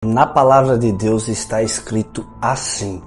Na palavra de Deus está escrito assim: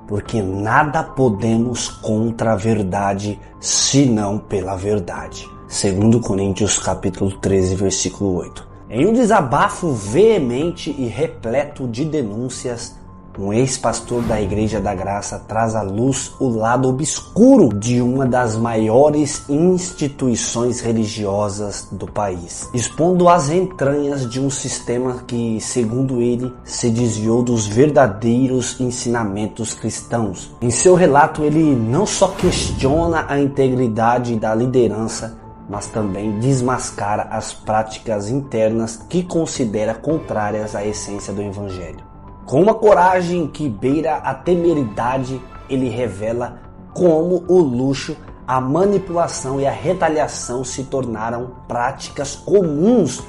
porque nada podemos contra a verdade, senão pela verdade. 2 Coríntios capítulo 13, versículo 8. Em um desabafo veemente e repleto de denúncias, um ex-pastor da Igreja da Graça traz à luz o lado obscuro de uma das maiores instituições religiosas do país, expondo as entranhas de um sistema que, segundo ele, se desviou dos verdadeiros ensinamentos cristãos. Em seu relato, ele não só questiona a integridade da liderança, mas também desmascara as práticas internas que considera contrárias à essência do Evangelho. Com uma coragem que beira a temeridade, ele revela como o luxo, a manipulação e a retaliação se tornaram práticas comuns,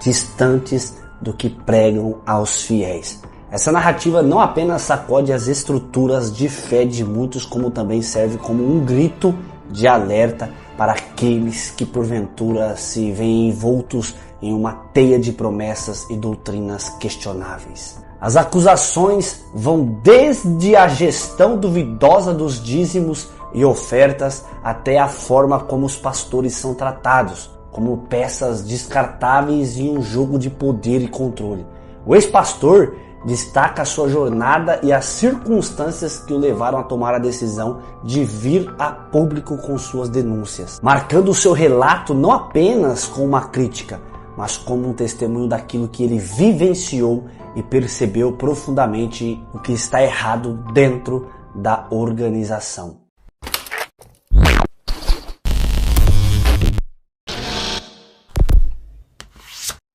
distantes do que pregam aos fiéis. Essa narrativa não apenas sacode as estruturas de fé de muitos, como também serve como um grito de alerta para aqueles que porventura se veem envoltos em uma teia de promessas e doutrinas questionáveis. As acusações vão desde a gestão duvidosa dos dízimos e ofertas até a forma como os pastores são tratados, como peças descartáveis em um jogo de poder e controle. O ex-pastor destaca a sua jornada e as circunstâncias que o levaram a tomar a decisão de vir a público com suas denúncias, marcando o seu relato não apenas com uma crítica, mas como um testemunho daquilo que ele vivenciou e percebeu profundamente o que está errado dentro da organização.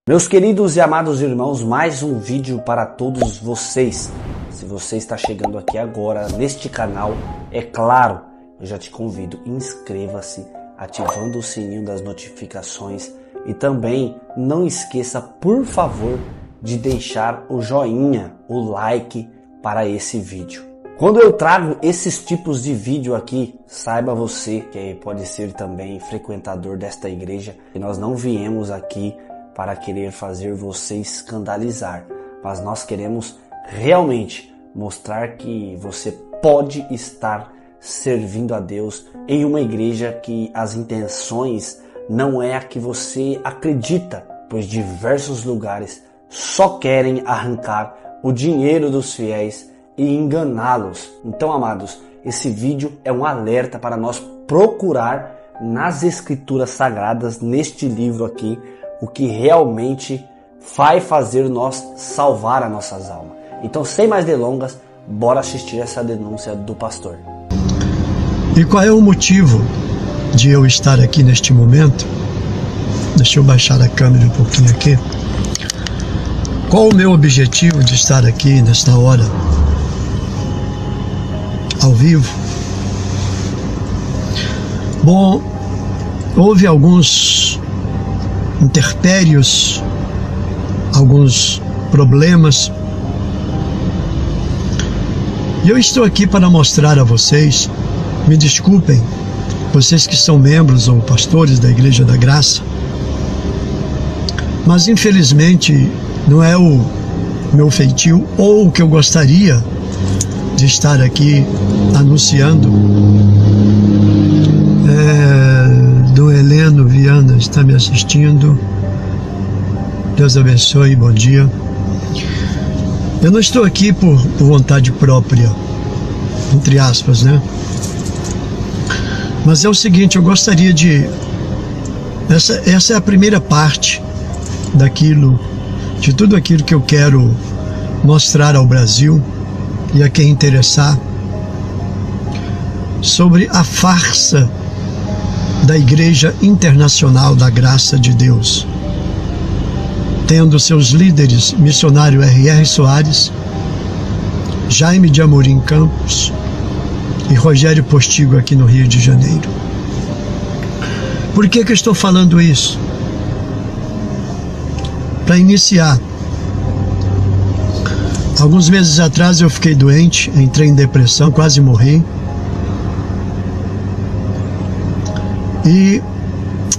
Meus queridos e amados irmãos, mais um vídeo para todos vocês. Se você está chegando aqui agora neste canal, é claro, eu já te convido, inscreva-se, ativando o sininho das notificações e também não esqueça, por favor, de deixar o joinha, o like para esse vídeo. Quando eu trago esses tipos de vídeo aqui, saiba você que pode ser também frequentador desta igreja, que nós não viemos aqui para querer fazer você escandalizar, mas nós queremos realmente mostrar que você pode estar servindo a Deus em uma igreja que as intenções não é a que você acredita, pois diversos lugares só querem arrancar o dinheiro dos fiéis e enganá-los. Então, amados, esse vídeo é um alerta para nós procurar nas escrituras sagradas, neste livro aqui, o que realmente vai fazer nós salvar as nossas almas. Então, sem mais delongas, bora assistir essa denúncia do pastor. E qual é o motivo de eu estar aqui neste momento? Deixa eu baixar a câmera um pouquinho aqui. Qual o meu objetivo de estar aqui nesta hora, ao vivo? Bom, houve alguns interpérios, alguns problemas, e eu estou aqui para mostrar a vocês, me desculpem, vocês que são membros ou pastores da Igreja da Graça, mas infelizmente não é o meu feitio ou o que eu gostaria de estar aqui anunciando. Dom Heleno Viana está me assistindo. Deus abençoe, bom dia. Eu não estou aqui por vontade própria, entre aspas, né? Mas é o seguinte, eu gostaria de... Essa é a primeira parte de tudo aquilo que eu quero mostrar ao Brasil e a quem interessar sobre a farsa da Igreja Internacional da Graça de Deus, tendo seus líderes missionário R.R. Soares, Jaime de Amorim Campos e Rogério Postigo aqui no Rio de Janeiro. Por que eu estou falando isso? Para iniciar, alguns meses atrás eu fiquei doente, entrei em depressão, quase morri. E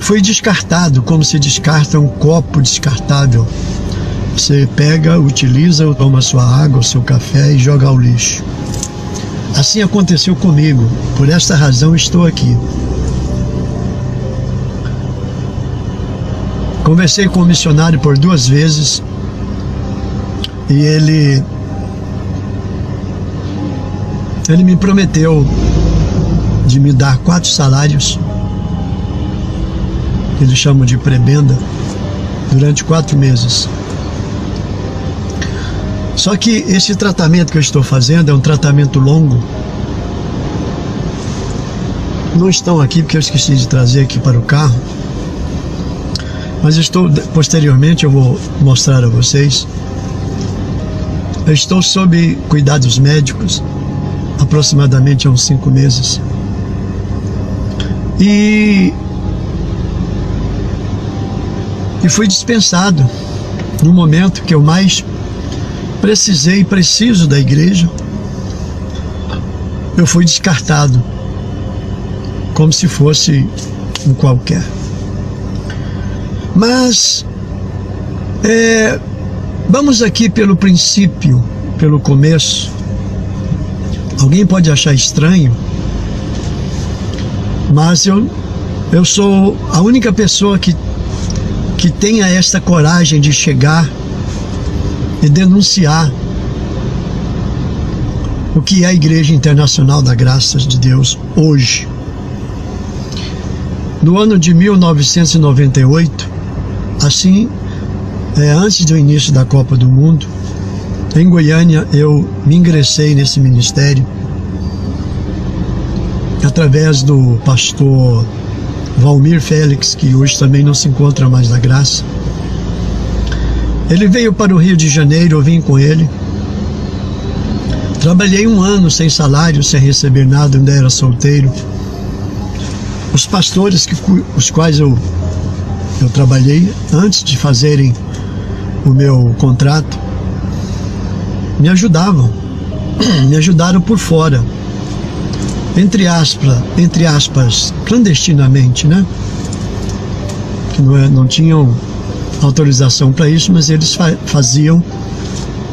fui descartado, como se descarta um copo descartável Você pega, utiliza, toma sua água, o seu café e joga ao lixo. Assim aconteceu comigo. Por esta razão estou aqui. Conversei com o missionário por 2 vezes e ele me prometeu de me dar 4 salários, que eles chamam de prebenda, durante 4 meses. Só que esse tratamento que eu estou fazendo é um tratamento longo. Não estão aqui porque eu esqueci de trazer aqui para o carro, mas posteriormente eu vou mostrar a vocês. Eu estou sob cuidados médicos aproximadamente há uns 5 meses. E fui dispensado no momento que eu mais preciso da igreja. Eu fui descartado como se fosse um qualquer. Mas vamos aqui pelo princípio, pelo começo. Alguém pode achar estranho, mas eu sou a única pessoa que tenha esta coragem de chegar e denunciar o que é a Igreja Internacional da Graça de Deus hoje. No ano de 1998, assim, antes do início da Copa do Mundo, em Goiânia, eu me ingressei nesse ministério através do pastor Valmir Félix, que hoje também não se encontra mais na graça. Ele veio para o Rio de Janeiro, eu vim com ele. Trabalhei 1 ano sem salário, sem receber nada, ainda era solteiro. Os pastores os quais eu trabalhei antes de fazerem o meu contrato me ajudavam, me ajudaram por fora, entre aspas, clandestinamente, né? Que não tinham autorização para isso, mas eles faziam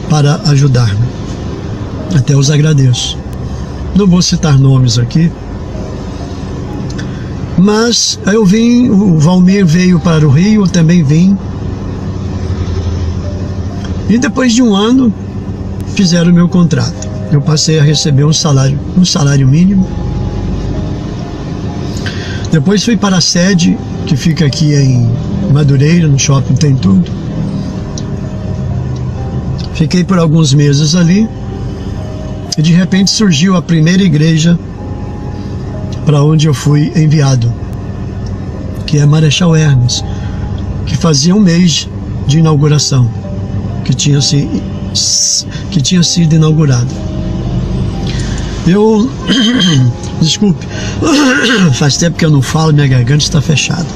para ajudar-me. Até os agradeço. Não vou citar nomes aqui, mas eu vim, o Valmir veio para o Rio, eu também vim. E depois de 1 ano, fizeram o meu contrato. Eu passei a receber um salário mínimo. Depois fui para a sede, que fica aqui em Madureira, no shopping tem tudo. Fiquei por alguns meses ali e de repente surgiu a primeira igreja para onde eu fui enviado, que é Marechal Hermes, que fazia 1 mês de inauguração, que tinha sido inaugurada. Desculpe, faz tempo que eu não falo, minha garganta está fechada.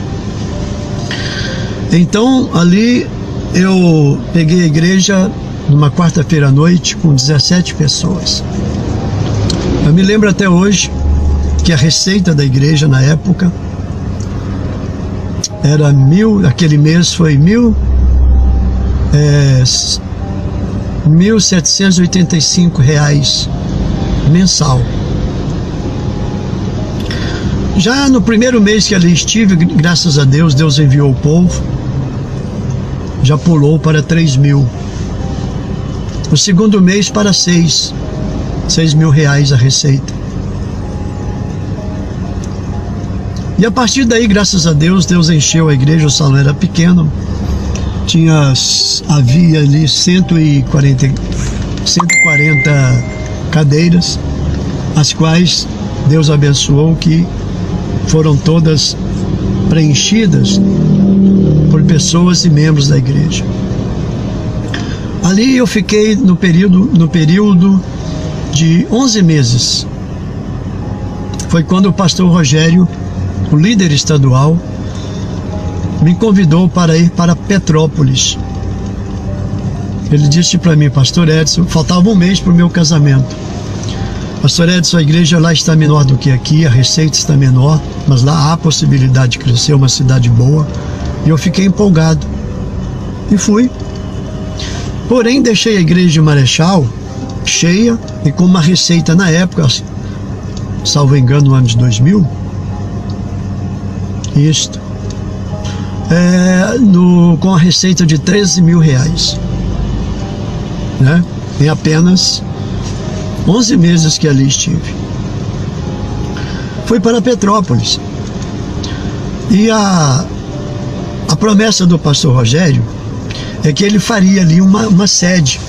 Então, ali eu peguei a igreja numa quarta-feira à noite com 17 pessoas. Eu me lembro até hoje que a receita da igreja na época era aquele mês foi R$1.785 mensal. Já no primeiro mês que ali estive, graças a Deus, Deus enviou o povo, já pulou para 3.000. O segundo mês para 6.000 reais a receita. E a partir daí, graças a Deus, Deus encheu a igreja, o salão era pequeno, havia ali 140 cadeiras, as quais Deus abençoou, que foram todas preenchidas por pessoas e membros da igreja. Ali eu fiquei no período de 11 meses. Foi quando o pastor Rogério, o líder estadual, me convidou para ir para Petrópolis. Ele disse para mim: Pastor Edson, faltava 1 mês para o meu casamento. Pastor Edson, a igreja lá está menor do que aqui, a receita está menor, mas lá há possibilidade de crescer, uma cidade boa. E eu fiquei empolgado. E fui. Porém, deixei a igreja de Marechal cheia e com uma receita na época, salvo engano, no ano de 2000, com a receita de 13 mil reais, né? Em apenas 11 meses que ali estive. Fui para Petrópolis e a promessa do pastor Rogério é que ele faria ali uma sede.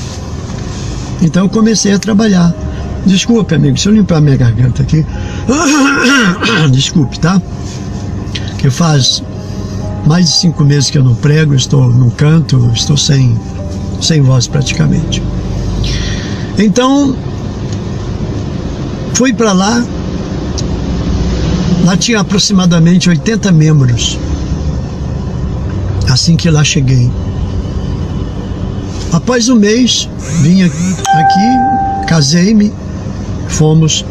Então eu comecei a trabalhar. Desculpe, amigo, se eu limpar minha garganta aqui. Desculpe, tá? Que faz mais de 5 meses que eu não prego, estou no canto, estou sem voz praticamente. Então, fui para lá. Lá tinha aproximadamente 80 membros. Assim que lá cheguei. Após um mês, vim aqui, casei-me, fomos,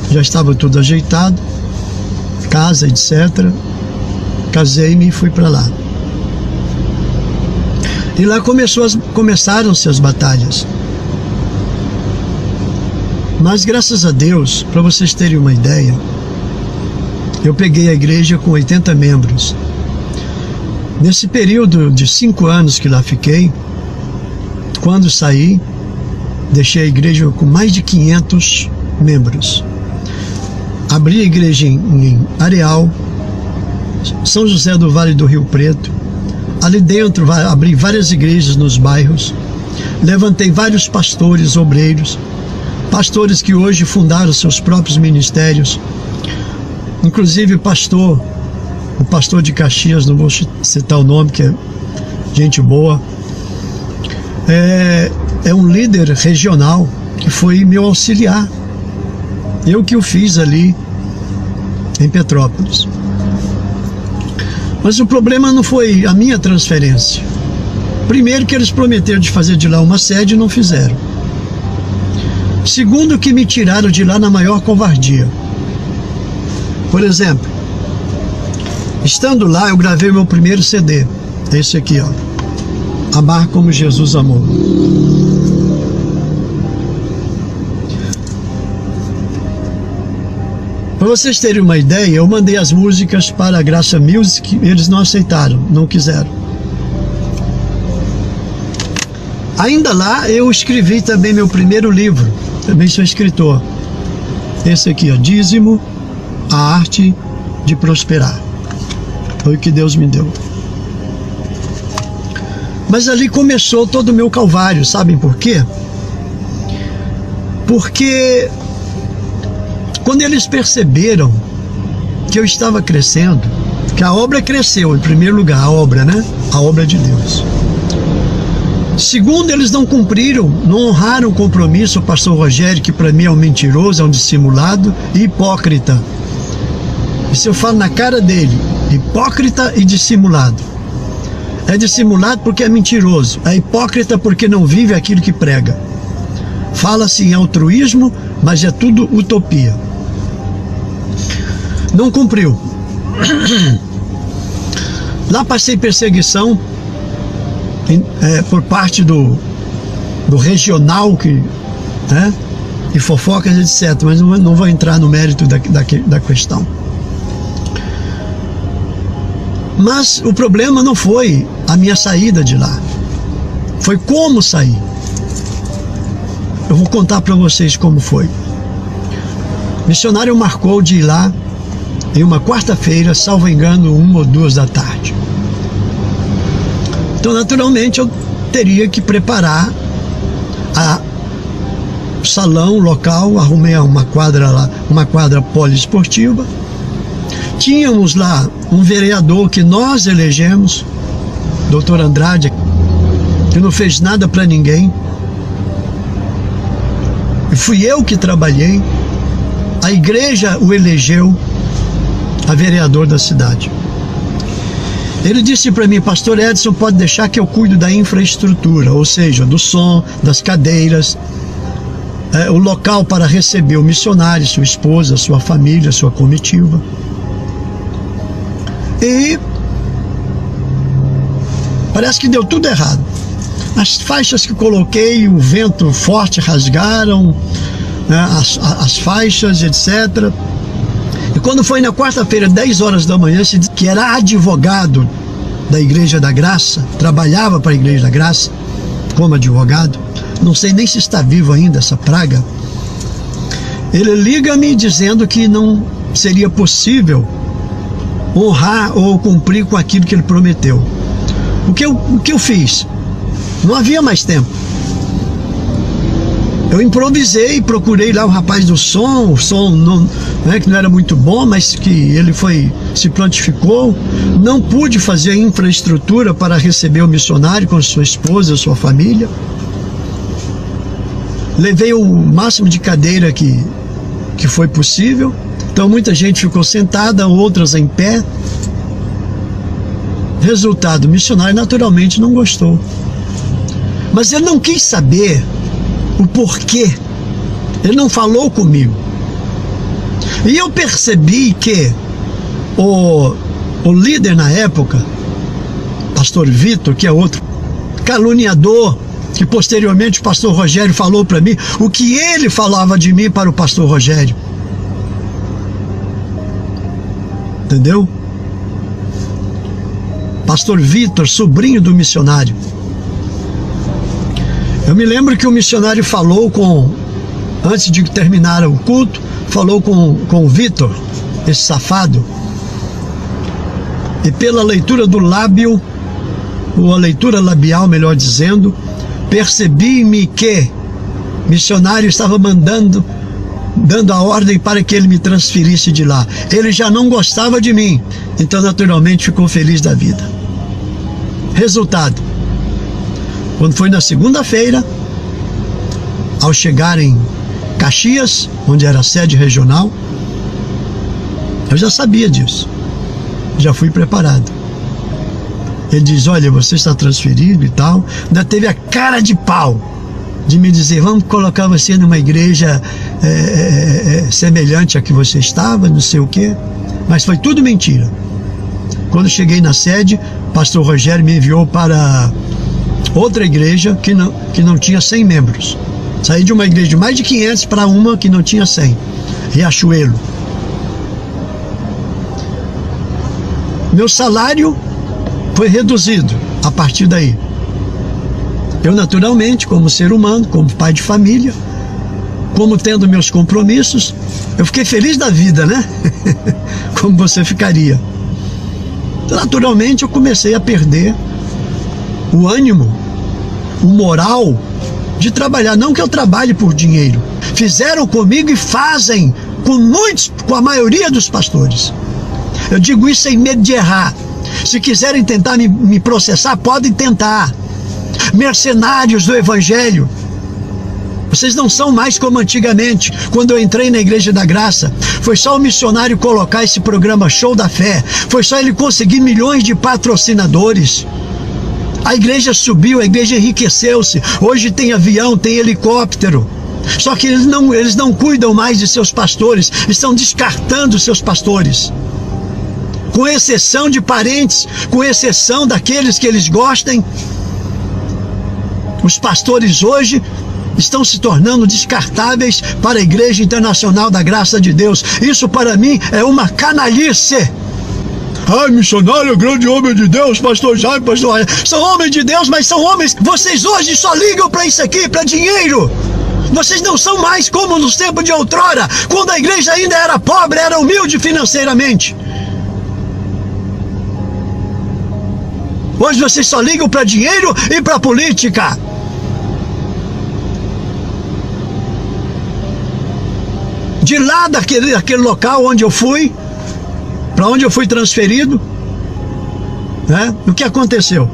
já estava tudo ajeitado, casa, etc. Casei-me e fui para lá. E lá começaram-se as batalhas. Mas graças a Deus, para vocês terem uma ideia, eu peguei a igreja com 80 membros. Nesse período de 5 anos que lá fiquei, quando saí, deixei a igreja com mais de 500 membros. Abri a igreja em Areal, São José do Vale do Rio Preto. Ali dentro abri várias igrejas nos bairros. Levantei vários pastores, obreiros, pastores que hoje fundaram seus próprios ministérios. Inclusive o pastor de Caxias, não vou citar o nome, que é gente boa, é um líder regional que foi meu auxiliar. Eu que o fiz ali em Petrópolis. Mas o problema não foi a minha transferência. Primeiro, que eles prometeram de fazer de lá uma sede e não fizeram. Segundo, que me tiraram de lá na maior covardia. Por exemplo, estando lá, eu gravei meu primeiro CD. Esse aqui, ó. Amar como Jesus amou. Para vocês terem uma ideia, eu mandei as músicas para a Graça Music, eles não aceitaram, não quiseram. Ainda lá, eu escrevi também meu primeiro livro, também sou escritor. Esse aqui, ó, Dízimo, a Arte de Prosperar. Foi o que Deus me deu. Mas ali começou todo o meu calvário, sabem por quê? Porque quando eles perceberam que eu estava crescendo, que a obra cresceu, em primeiro lugar, a obra, né? A obra de Deus. Segundo, eles não cumpriram, não honraram o compromisso, o pastor Rogério, que para mim é um mentiroso, é um dissimulado e hipócrita. Isso eu falo na cara dele, hipócrita e dissimulado. É dissimulado porque é mentiroso, é hipócrita porque não vive aquilo que prega. Fala-se em altruísmo, mas é tudo utopia. Não cumpriu. Lá passei perseguição por parte do regional, né, e fofocas, etc. Mas não vou entrar no mérito da questão. Mas o problema não foi a minha saída de lá, foi como sair. Eu vou contar para vocês como foi. O missionário marcou de ir lá em uma quarta-feira, salvo engano, 1 ou 2 da tarde. Então, naturalmente, eu teria que preparar o salão, o local. Arrumei uma quadra lá, uma quadra poliesportiva. Tínhamos lá um vereador que nós elegemos, Dr. Andrade, que não fez nada para ninguém. E fui eu que trabalhei. A igreja o elegeu a vereador da cidade. Ele disse para mim: pastor Edson, pode deixar que eu cuido da infraestrutura, ou seja, do som, das cadeiras, o local para receber o missionário, sua esposa, sua família, sua comitiva. E parece que deu tudo errado. As faixas que coloquei, o vento forte rasgaram, né, as faixas, etc. E quando foi na quarta-feira, 10 horas da manhã, se disse que era advogado da Igreja da Graça, trabalhava para a Igreja da Graça como advogado. Não sei nem se está vivo ainda essa praga. Ele liga-me dizendo que não seria possível honrar ou cumprir com aquilo que ele prometeu. O que eu fiz? Não havia mais tempo. Eu improvisei, procurei lá o rapaz do som, o som não, né, que não era muito bom, mas que ele se prontificou. Não pude fazer a infraestrutura para receber o missionário com sua esposa, sua família. Levei o máximo de cadeira que foi possível. Então muita gente ficou sentada, outras em pé. Resultado, o missionário naturalmente não gostou. Mas ele não quis saber o porquê. Ele não falou comigo. E eu percebi que o líder na época, pastor Vitor, que é outro caluniador, que posteriormente o pastor Rogério falou para mim o que ele falava de mim para o pastor Rogério. Entendeu? Pastor Vitor, sobrinho do missionário. Eu me lembro que o missionário falou antes de terminar o culto, falou com o Vitor, esse safado, e pela leitura do lábio, ou a leitura labial, melhor dizendo, percebi-me que o missionário estava dando a ordem para que ele me transferisse de lá. Ele já não gostava de mim, então naturalmente ficou feliz da vida. Resultado, quando foi na segunda-feira, ao chegar em Caxias, onde era a sede regional, eu já sabia disso, já fui preparado. Ele diz: olha, você está transferido e tal. Ainda teve a cara de pau de me dizer: vamos colocar você numa igreja semelhante à que você estava, não sei o quê. Mas foi tudo mentira. Quando cheguei na sede, o pastor Rogério me enviou para outra igreja que não tinha 100 membros. Saí de uma igreja de mais de 500 para uma que não tinha 100. Riachuelo. Meu salário foi reduzido a partir daí. Eu naturalmente, como ser humano, como pai de família, como tendo meus compromissos, eu fiquei feliz da vida, né? Como você ficaria. Naturalmente eu comecei a perder o ânimo, o moral de trabalhar. Não que eu trabalhe por dinheiro. Fizeram comigo e fazem com a maioria dos pastores. Eu digo isso sem medo de errar. Se quiserem tentar me processar, podem tentar. Mercenários do Evangelho. Vocês não são mais como antigamente. Quando eu entrei na Igreja da Graça, foi só o missionário colocar esse programa Show da Fé. Foi só ele conseguir milhões de patrocinadores. A igreja subiu, a igreja enriqueceu-se. Hoje tem avião, tem helicóptero. Só que eles não cuidam mais de seus pastores. Estão descartando seus pastores. Com exceção de parentes, com exceção daqueles que eles gostem, os pastores hoje estão se tornando descartáveis para a Igreja Internacional da Graça de Deus. Isso para mim é uma canalice. Ai, missionário, grande homem de Deus, pastor Jaime, pastor Jaime. São homens de Deus, mas são homens. Vocês hoje só ligam para isso aqui, para dinheiro. Vocês não são mais como nos tempos de outrora, quando a igreja ainda era pobre, era humilde financeiramente. Hoje vocês só ligam para dinheiro e para política. De lá daquele local onde eu fui, para onde eu fui transferido, né? O que aconteceu?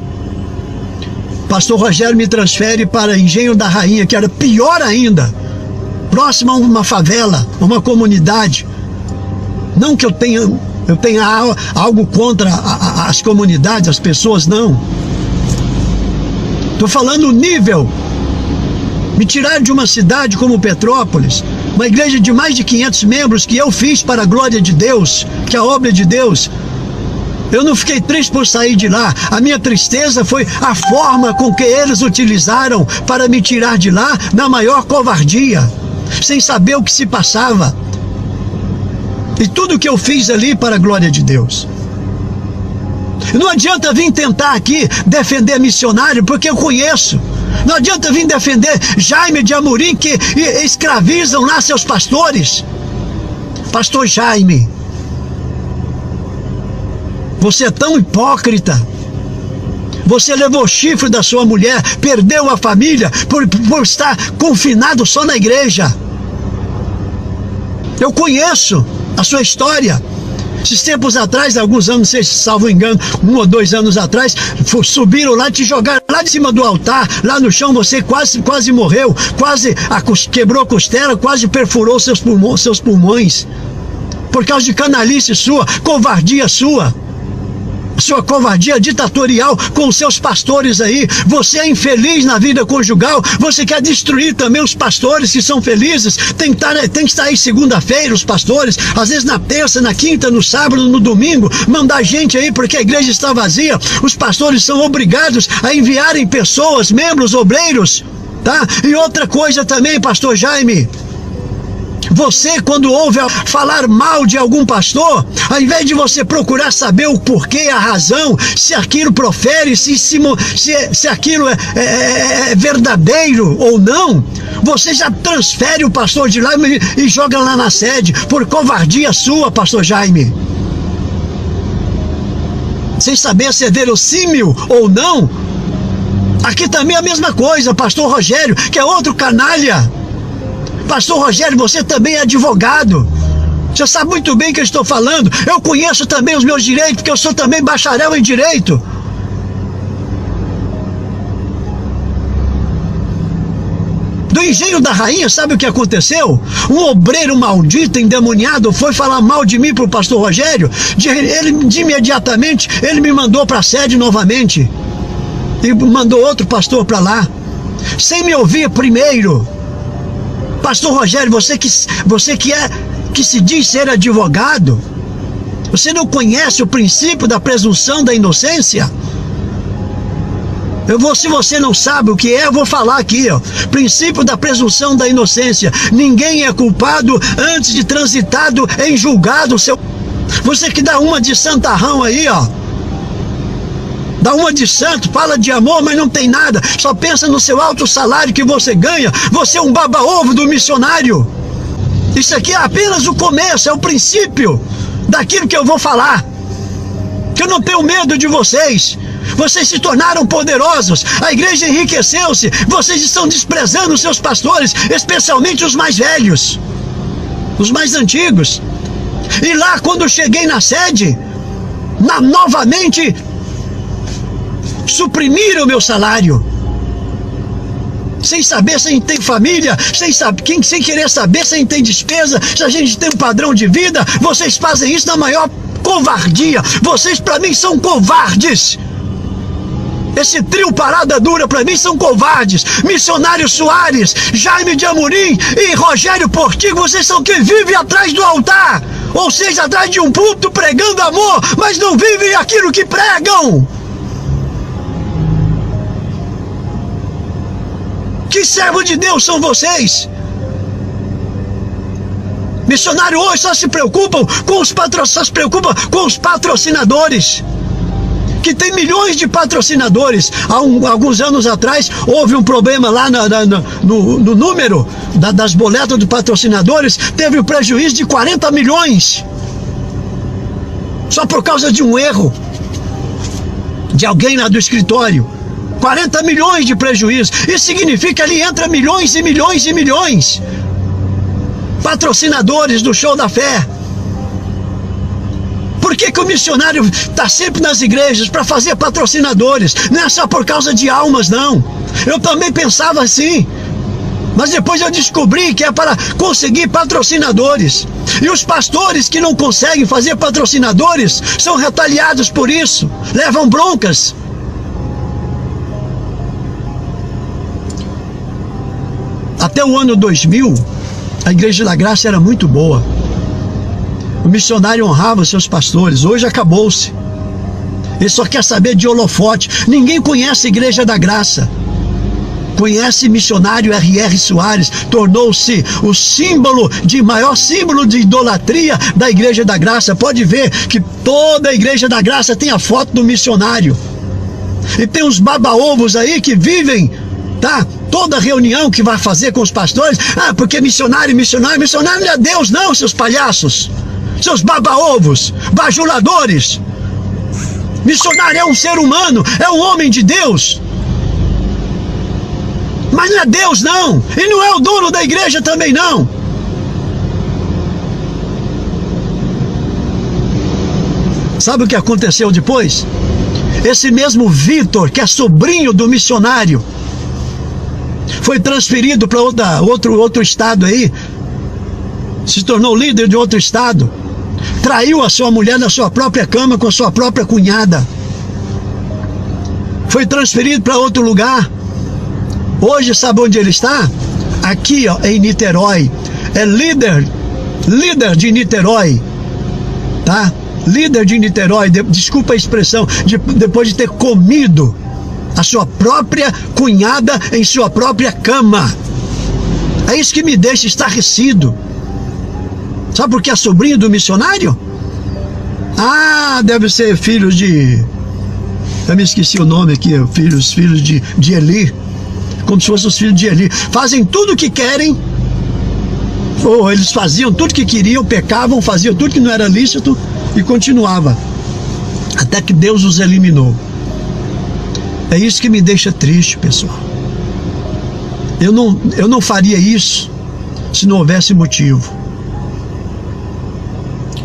Pastor Rogério me transfere para Engenho da Rainha, que era pior ainda, próximo a uma favela, uma comunidade. Não que eu tenha algo contra as comunidades, as pessoas, não. Estou falando o nível. Me tiraram de uma cidade como Petrópolis, uma igreja de mais de 500 membros que eu fiz para a glória de Deus, que é a obra de Deus. Eu não fiquei triste por sair de lá. A minha tristeza foi a forma com que eles utilizaram para me tirar de lá na maior covardia, sem saber o que se passava. E tudo que eu fiz ali para a glória de Deus. Não adianta vir tentar aqui defender missionário, porque eu conheço. Não adianta vir defender Jaime de Amorim, que escravizam lá seus pastores. Pastor Jaime, você é tão hipócrita. Você levou o chifre da sua mulher, perdeu a família por estar confinado só na igreja. Eu conheço a sua história. Esses tempos atrás, alguns anos, não sei se salvo engano, 1 ou 2 anos atrás, subiram lá, te jogaram lá de cima do altar, lá no chão, você quase morreu, quase quebrou a costela, quase perfurou seus pulmões, por causa de canalice sua, covardia sua covardia ditatorial com os seus pastores aí. Você é infeliz na vida conjugal, você quer destruir também os pastores que são felizes. Tem que estar aí segunda-feira os pastores, às vezes na terça, na quinta, no sábado, no domingo, mandar gente aí porque a igreja está vazia. Os pastores são obrigados a enviarem pessoas, membros, obreiros, tá? E outra coisa também, pastor Jaime, você, quando ouve falar mal de algum pastor, ao invés de você procurar saber o porquê, a razão, se aquilo profere, se aquilo é verdadeiro ou não, você já transfere o pastor de lá e joga lá na sede, por covardia sua, pastor Jaime. Sem saber se é verossímil ou não. Aqui também é a mesma coisa, pastor Rogério, que é outro canalha. Pastor Rogério, você também é advogado. Você sabe muito bem o que eu estou falando. Eu conheço também os meus direitos, porque eu sou também bacharel em direito. Do Engenho da Rainha, sabe o que aconteceu? Um obreiro maldito, endemoniado, foi falar mal de mim para o pastor Rogério. De imediatamente, ele me mandou para a sede novamente. E mandou outro pastor para lá. Sem me ouvir primeiro. Pastor Rogério, você que se diz ser advogado, você não conhece o princípio da presunção da inocência? Se você não sabe o que é, eu vou falar aqui, ó. Princípio da presunção da inocência. Ninguém é culpado antes de transitado em julgado. Você que dá uma de santarrão aí, ó. Dá uma de santo, fala de amor, mas não tem nada. Só pensa no seu alto salário que você ganha. Você é um baba-ovo do missionário. Isso aqui é apenas o começo, é o princípio daquilo que eu vou falar. Que eu não tenho medo de vocês. Vocês se tornaram poderosos. A igreja enriqueceu-se. Vocês estão desprezando os seus pastores, especialmente os mais velhos, os mais antigos. E lá, quando eu cheguei na sede, novamente suprimiram o meu salário, sem saber se a gente tem família, sem querer saber se a gente tem despesa, se a gente tem um padrão de vida. Vocês fazem isso na maior covardia. Vocês, para mim, são covardes. Esse trio Parada Dura, para mim, são covardes. Missionário Soares, Jaime de Amorim e Rogério Portigo, vocês são que vivem atrás do altar, ou seja, atrás de um púlpito pregando amor, mas não vivem aquilo que pregam. Que servo de Deus são vocês? Missionário hoje só se preocupam com os patrocinadores, que tem milhões de patrocinadores. Alguns anos atrás houve um problema lá no número das boletas dos patrocinadores. Teve um prejuízo de 40 milhões só por causa de um erro de alguém lá do escritório. 40 milhões de prejuízo. Isso significa que ali entra milhões e milhões e milhões. Patrocinadores do Show da Fé. Por que o missionário está sempre nas igrejas? Para fazer patrocinadores. Não é só por causa de almas, não. Eu também pensava assim, mas depois eu descobri que é para conseguir patrocinadores. E os pastores que não conseguem fazer patrocinadores são retaliados por isso, levam broncas. Até o ano 2000, a Igreja da Graça era muito boa. O missionário honrava seus pastores. Hoje acabou-se. Ele só quer saber de holofote. Ninguém conhece a Igreja da Graça. Conhece missionário R.R. Soares, tornou-se o maior símbolo de idolatria da Igreja da Graça. Pode ver que toda a Igreja da Graça tem a foto do missionário. E tem uns baba-ovos aí que vivem, tá? Toda reunião que vai fazer com os pastores, porque missionário não é Deus não, seus palhaços, seus baba-ovos, bajuladores. Missionário é um ser humano, é um homem de Deus. Mas não é Deus não, e não é o dono da igreja também não. Sabe o que aconteceu depois? Esse mesmo Vitor, que é sobrinho do missionário, foi transferido para outro estado aí, se tornou líder de outro estado, traiu a sua mulher na sua própria cama com a sua própria cunhada, foi transferido para outro lugar. Hoje sabe onde ele está? Aqui, ó, em Niterói. É líder de Niterói, tá? Líder de Niterói, desculpa a expressão, depois de ter comido a sua própria cunhada em sua própria cama. É isso que me deixa estarrecido. Sabe por que é sobrinho do missionário? Deve ser filhos de... Eu me esqueci o nome aqui, filhos de Eli. Como se fossem os filhos de Eli. Fazem tudo o que querem, ou eles faziam tudo o que queriam, pecavam, faziam tudo que não era lícito e continuava, até que Deus os eliminou. É isso que me deixa triste, pessoal. Eu não faria isso se não houvesse motivo.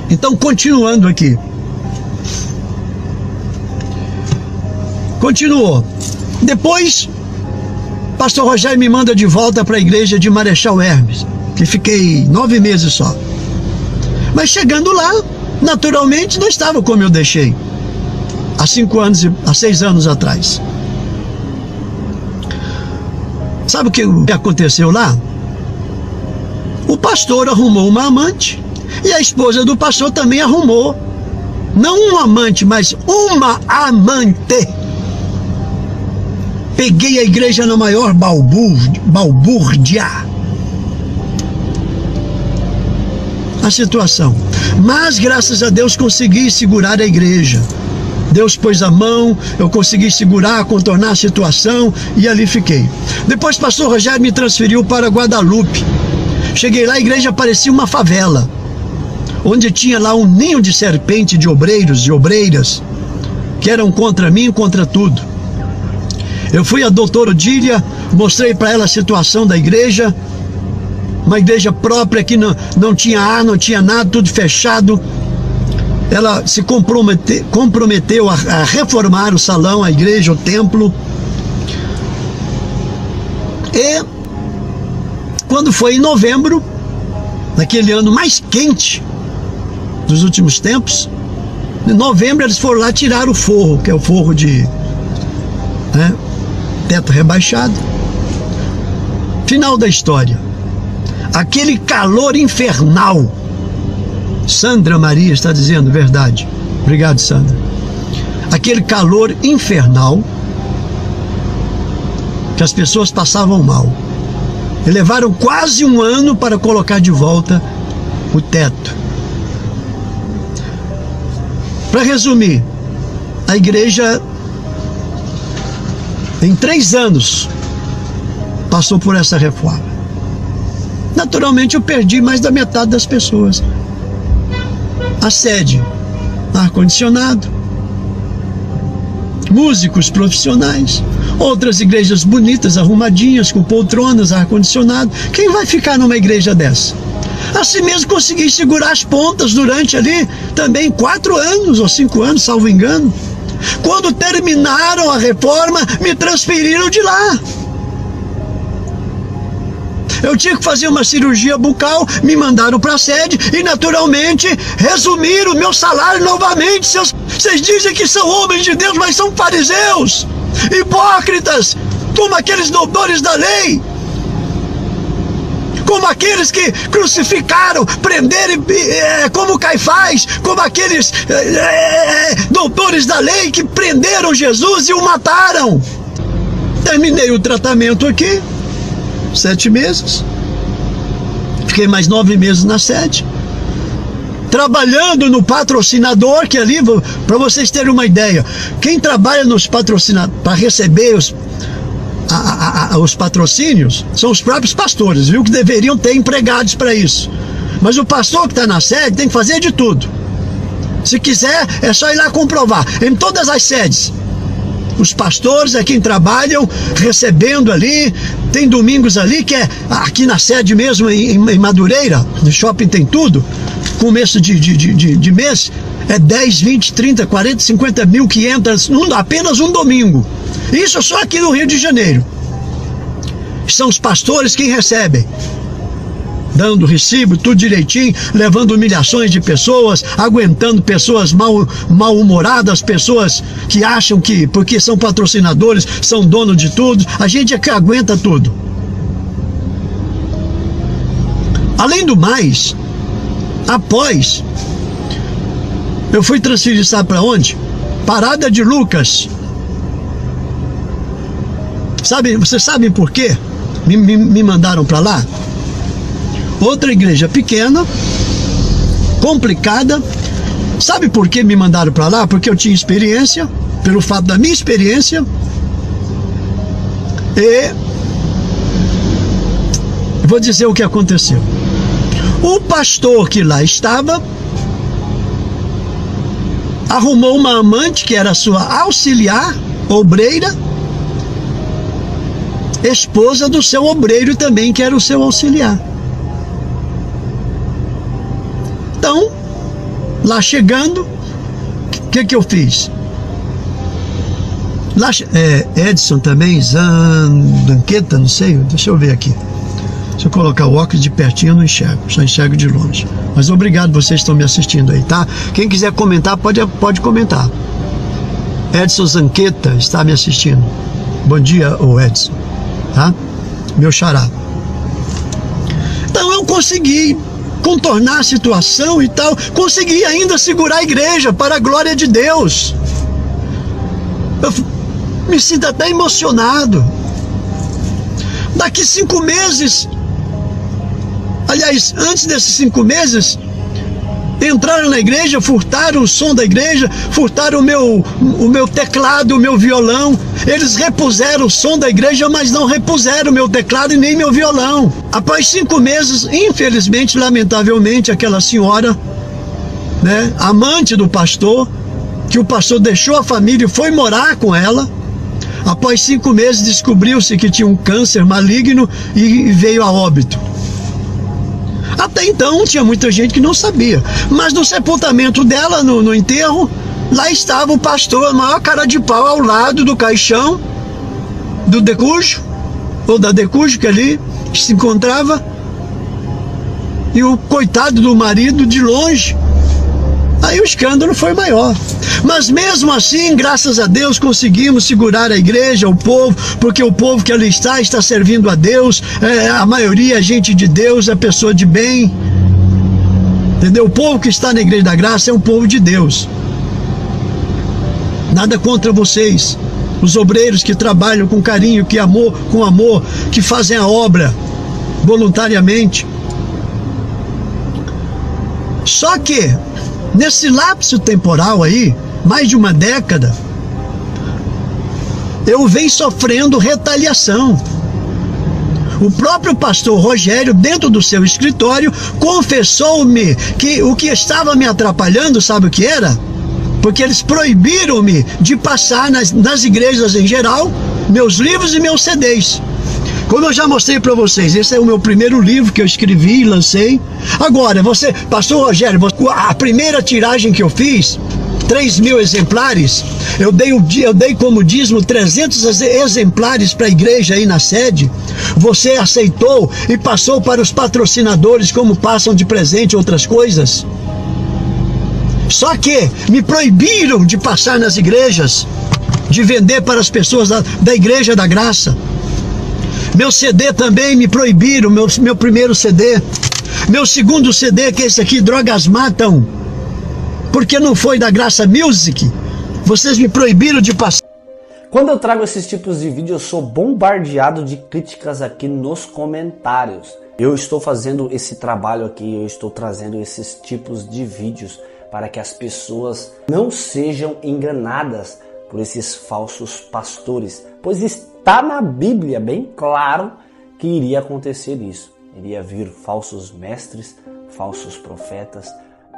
Então, continuando aqui. Continuou. Depois, pastor Rogério me manda de volta para a igreja de Marechal Hermes, que fiquei 9 meses só. Mas chegando lá, naturalmente não estava como eu deixei há 6 anos atrás. Sabe o que aconteceu lá? O pastor arrumou uma amante e a esposa do pastor também arrumou, não um amante, mas uma amante. Peguei a igreja na maior balbúrdia. A situação. Mas, graças a Deus, consegui segurar a igreja. Deus pôs a mão, eu consegui segurar, contornar a situação e ali fiquei. Depois, pastor Rogério me transferiu para Guadalupe. Cheguei lá, a igreja parecia uma favela, onde tinha lá um ninho de serpente de obreiros e obreiras, que eram contra mim e contra tudo. Eu fui à doutora Odília, mostrei para ela a situação da igreja, uma igreja própria que não tinha ar, não tinha nada, tudo fechado. Ela se comprometeu a reformar o salão, a igreja, o templo. E quando foi em novembro, naquele ano mais quente dos últimos tempos, em novembro eles foram lá tirar o forro, que é o forro de teto rebaixado. Final da história. Aquele calor infernal. Sandra Maria está dizendo verdade. Obrigado, Sandra. Aquele calor infernal que as pessoas passavam mal. E levaram quase 1 ano para colocar de volta o teto. Para resumir, a igreja em 3 anos passou por essa reforma. Naturalmente eu perdi mais da metade das pessoas. A sede, ar-condicionado, músicos profissionais, outras igrejas bonitas, arrumadinhas, com poltronas, ar-condicionado. Quem vai ficar numa igreja dessa? Assim mesmo consegui segurar as pontas durante ali também 4 anos ou 5 anos, salvo engano. Quando terminaram a reforma, me transferiram de lá. Eu tinha que fazer uma cirurgia bucal, me mandaram para a sede e naturalmente resumiram o meu salário novamente. Vocês dizem que são homens de Deus, mas são fariseus, hipócritas, como aqueles doutores da lei, como como aqueles que crucificaram, prenderam, como Caifás, como aqueles doutores da lei que prenderam Jesus e o mataram. Terminei o tratamento aqui, 7 meses, fiquei mais 9 meses na sede, trabalhando no patrocinador, que ali, para vocês terem uma ideia, quem trabalha nos patrocinadores, para receber os patrocínios, são os próprios pastores, viu, que deveriam ter empregados para isso. Mas o pastor que está na sede tem que fazer de tudo. Se quiser, é só ir lá comprovar. Em todas as sedes, os pastores é quem trabalham recebendo ali. Tem domingos ali que é aqui na sede mesmo, em Madureira, no shopping tem tudo. Começo de mês é 10, 20, 30, 40, 50 mil que entra apenas um domingo. Isso só aqui no Rio de Janeiro. São os pastores quem recebem, dando recibo, tudo direitinho, levando humilhações de pessoas, aguentando pessoas mal-humoradas, pessoas que acham que porque são patrocinadores, são donos de tudo. A gente é que aguenta tudo. Além do mais, após, eu fui transferido, sabe para onde? Parada de Lucas. Vocês sabem por quê? Me mandaram para lá? Outra igreja pequena, complicada. Sabe por que me mandaram para lá? Porque eu tinha experiência, pelo fato da minha experiência. E vou dizer o que aconteceu. O pastor que lá estava arrumou uma amante que era sua auxiliar, obreira, esposa do seu obreiro também, que era o seu auxiliar. Então, lá chegando, o que eu fiz? Lá, Edson também, Zanqueta, não sei, deixa eu ver aqui. Se eu colocar o óculos de pertinho, eu não enxergo, só enxergo de longe. Mas obrigado, vocês estão me assistindo aí, tá? Quem quiser comentar, pode comentar. Edson Zanqueta está me assistindo. Bom dia, ô Edson, tá? Meu xará. Então eu consegui contornar a situação e tal, consegui ainda segurar a igreja para a glória de Deus. Eu me sinto até emocionado. Daqui 5 meses, aliás, antes desses 5 meses, entraram na igreja, furtaram o som da igreja, furtaram o meu teclado, o meu violão. Eles repuseram o som da igreja, mas não repuseram o meu teclado e nem meu violão. Após 5 meses, infelizmente, lamentavelmente, aquela senhora, né, amante do pastor, que o pastor deixou a família e foi morar com ela. Após 5 meses, descobriu-se que tinha um câncer maligno e veio a óbito. Até então, tinha muita gente que não sabia. Mas no sepultamento dela, no enterro, lá estava o pastor, a maior cara de pau, ao lado do caixão do Decujo, ou da Decujo, que ali se encontrava, e o coitado do marido de longe. Aí o escândalo foi maior. Mas mesmo assim, graças a Deus, conseguimos segurar a igreja, o povo, porque o povo que ali está servindo a Deus, a maioria é gente de Deus, é pessoa de bem, entendeu? O povo que está na Igreja da Graça é um povo de Deus. Nada contra vocês, os obreiros que trabalham com carinho, com amor, que fazem a obra voluntariamente. Só que nesse lapso temporal aí, mais de uma década, eu venho sofrendo retaliação. O próprio pastor Rogério, dentro do seu escritório, confessou-me que o que estava me atrapalhando, sabe o que era? Porque eles proibiram-me de passar nas igrejas em geral, meus livros e meus CDs. Como eu já mostrei para vocês, esse é o meu primeiro livro que eu escrevi e lancei. Agora, pastor Rogério, a primeira tiragem que eu fiz, 3.000 exemplares, eu dei como dízimo 300 exemplares para a igreja aí na sede. Você aceitou e passou para os patrocinadores, como passam de presente outras coisas. Só que me proibiram de passar nas igrejas, de vender para as pessoas da Igreja da Graça. Meu CD também me proibiram, meu primeiro CD. Meu segundo CD, que é esse aqui, Drogas Matam, porque não foi da Graça Music, vocês me proibiram de passar. Quando eu trago esses tipos de vídeo, eu sou bombardeado de críticas aqui nos comentários. Eu estou fazendo esse trabalho aqui, eu estou trazendo esses tipos de vídeos para que as pessoas não sejam enganadas por esses falsos pastores, pois está na Bíblia bem claro que iria acontecer isso. Iria vir falsos mestres, falsos profetas,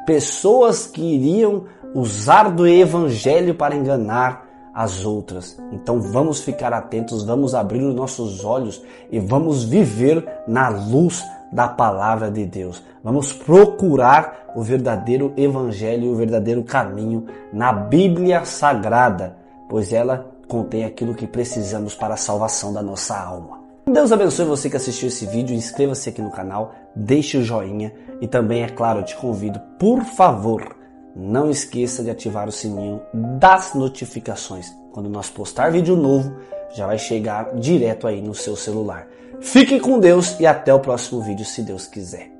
pessoas que iriam usar do evangelho para enganar as outras. Então vamos ficar atentos, vamos abrir os nossos olhos e vamos viver na luz da palavra de Deus. Vamos procurar o verdadeiro evangelho, o verdadeiro caminho na Bíblia Sagrada, pois ela contém aquilo que precisamos para a salvação da nossa alma. Deus abençoe você que assistiu esse vídeo, inscreva-se aqui no canal, deixe o joinha e também, é claro, eu te convido, por favor, não esqueça de ativar o sininho das notificações. Quando nós postar vídeo novo, já vai chegar direto aí no seu celular. Fique com Deus e até o próximo vídeo, se Deus quiser.